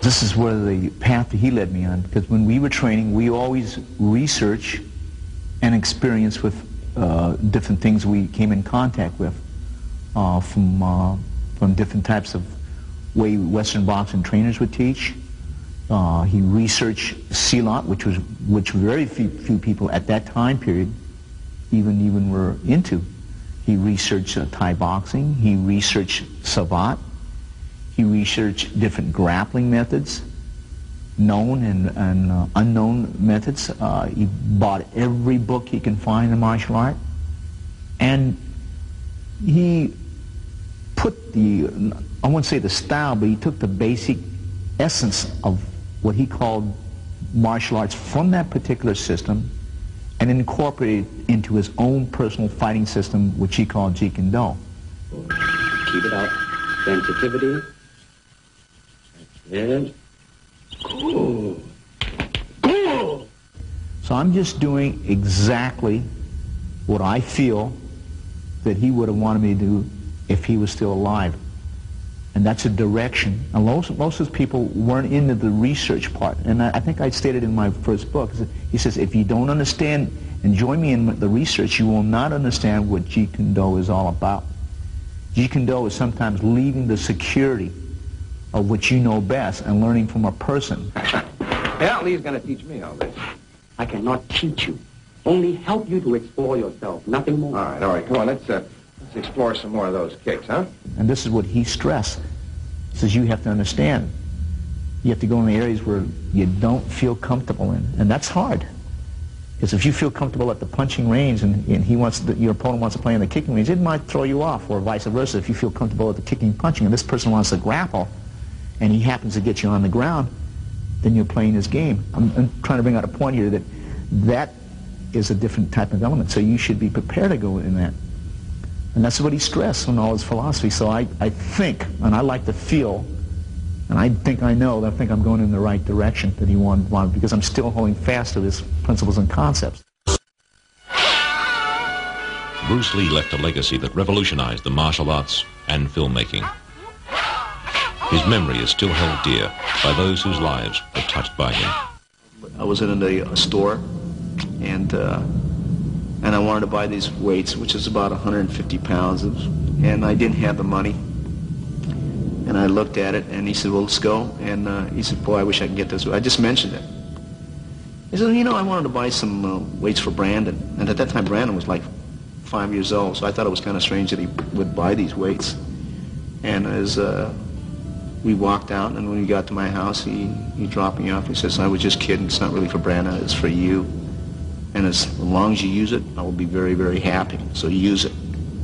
This is where the path that he led me on, because when we were training, we always research and experience with different things we came in contact with from different types of way Western boxing trainers would teach. He researched Silat, which very few people at that time period even were into. He researched Thai boxing. He researched Savat. He researched different grappling methods, known and unknown methods. He bought every book he can find in martial art, and he put the, I won't say the style, but he took the basic essence of what he called martial arts from that particular system and incorporated it into his own personal fighting system, which he called Jeet Kune Do. Keep it up. Sensitivity. And cool. Cool. So I'm just doing exactly what I feel that he would have wanted me to do if he was still alive. And that's a direction. And most of his people weren't into the research part. And I think I stated in my first book, he says, if you don't understand and join me in the research, you will not understand what Jeet Kune Do is all about. Jeet Kune Do is sometimes leaving the security of what you know best and learning from a person. Yeah, Lee's going to teach me all this. I cannot teach you. Only help you to explore yourself. Nothing more. All right. Come on, let's explore some more of those kicks, huh? And this is what he stressed. He says you have to understand. You have to go in the areas where you don't feel comfortable in. And that's hard. Because if you feel comfortable at the punching range and your opponent wants to play in the kicking range, it might throw you off, or vice versa. If you feel comfortable at the kicking punching and this person wants to grapple and he happens to get you on the ground, then you're playing his game. I'm trying to bring out a point here that is a different type of element. So you should be prepared to go in that. And that's what he stressed in all his philosophy. So I think, and I like to feel, and I think I know, that I think I'm going in the right direction that he wanted, because I'm still holding fast to his principles and concepts. Bruce Lee left a legacy that revolutionized the martial arts and filmmaking. His memory is still held dear by those whose lives were touched by him. I was in a store, and I wanted to buy these weights, which is about 150 pounds, and I didn't have the money. And I looked at it, and he said, well, let's go. And he said, boy, I wish I could get this. I just mentioned it. He said, you know, I wanted to buy some weights for Brandon. And at that time, Brandon was like 5 years old, so I thought it was kind of strange that he would buy these weights. And as we walked out, and when we got to my house, he dropped me off. He says, I was just kidding. It's not really for Brandon. It's for you. And as long as you use it, I will be very, very happy. So use it.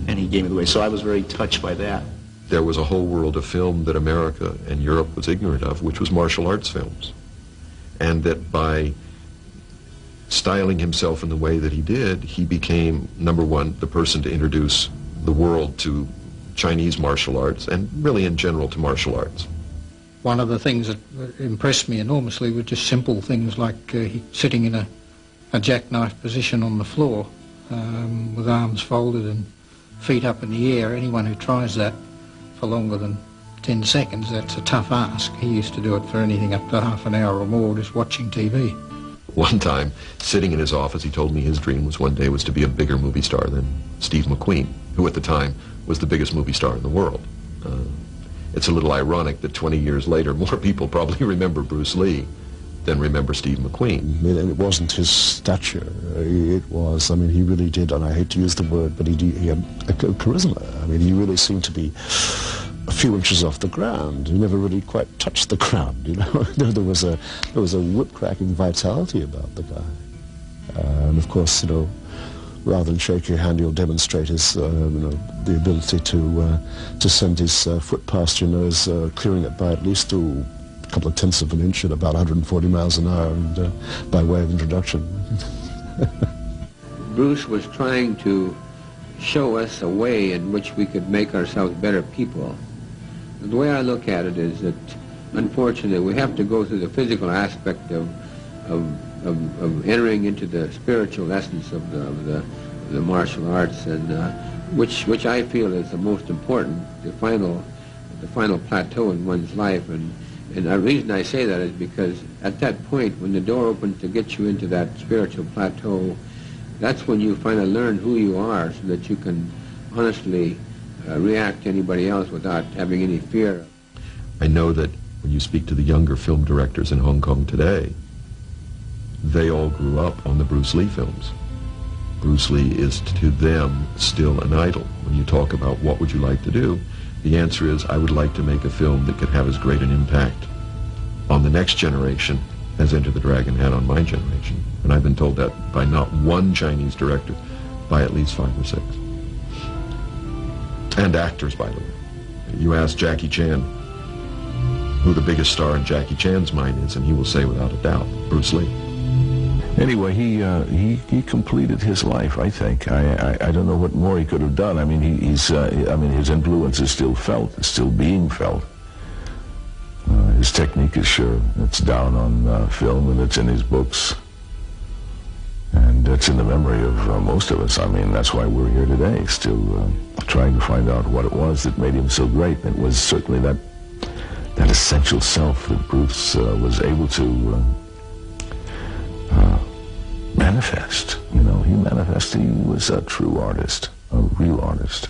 And he gave me the weight. So I was very touched by that. There was a whole world of film that America and Europe was ignorant of, which was martial arts films. And that by styling himself in the way that he did, he became, number one, the person to introduce the world to Chinese martial arts, and really in general to martial arts. One of the things that impressed me enormously were just simple things like sitting in a jackknife position on the floor with arms folded and feet up in the air. Anyone who tries that for longer than 10 seconds, that's a tough ask. He used to do it for anything up to half an hour or more, just watching TV. One time, sitting in his office, he told me his dream was one day was to be a bigger movie star than Steve McQueen, who at the time was the biggest movie star in the world. It's a little ironic that 20 years later, more people probably remember Bruce Lee than remember Steve McQueen. I mean, it wasn't his stature. It was, I mean, he really did, and I hate to use the word, but he had a charisma. I mean, he really seemed to be a few inches off the ground. He never really quite touched the ground, you know. There was a whip-cracking vitality about the guy. And of course, you know, rather than shake your hand, he'll demonstrate his, you know, the ability to send his foot past your nose, clearing it by at least a couple of tenths of an inch at about 140 miles an hour, and by way of introduction. Bruce was trying to show us a way in which we could make ourselves better people. The way I look at it is that, unfortunately, we have to go through the physical aspect of entering into the spiritual essence of the martial arts, and which I feel is the most important, the final plateau in one's life, and And the reason I say that is because at that point, when the door opens to get you into that spiritual plateau, that's when you finally learn who you are so that you can honestly react to anybody else without having any fear. I know that when you speak to the younger film directors in Hong Kong today, they all grew up on the Bruce Lee films. Bruce Lee is to them still an idol. When you talk about what would you like to do, the answer is I would like to make a film that could have as great an impact on the next generation as Enter the Dragon had on my generation. And I've been told that by not one Chinese director, by at least 5 or 6. And actors, by the way. You ask Jackie Chan who the biggest star in Jackie Chan's mind is, and he will say without a doubt, Bruce Lee. Anyway, he completed his life, I think. I don't know what more he could have done. I mean, his influence is still felt, is still being felt. His technique is sure. It's down on film, and it's in his books. And it's in the memory of most of us. I mean, that's why we're here today, still trying to find out what it was that made him so great. It was certainly that essential self that Bruce was able to manifest. You know, he manifested. He was a true artist, a real artist.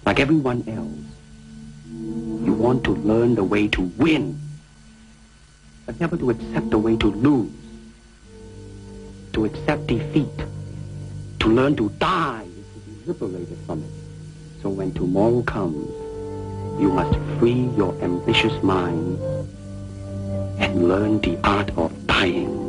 Like everyone else, you want to learn the way to win, but never to accept the way to lose, to accept defeat, to learn to die, to be liberated from it. So when tomorrow comes, you must free your ambitious mind and learn the art of dying.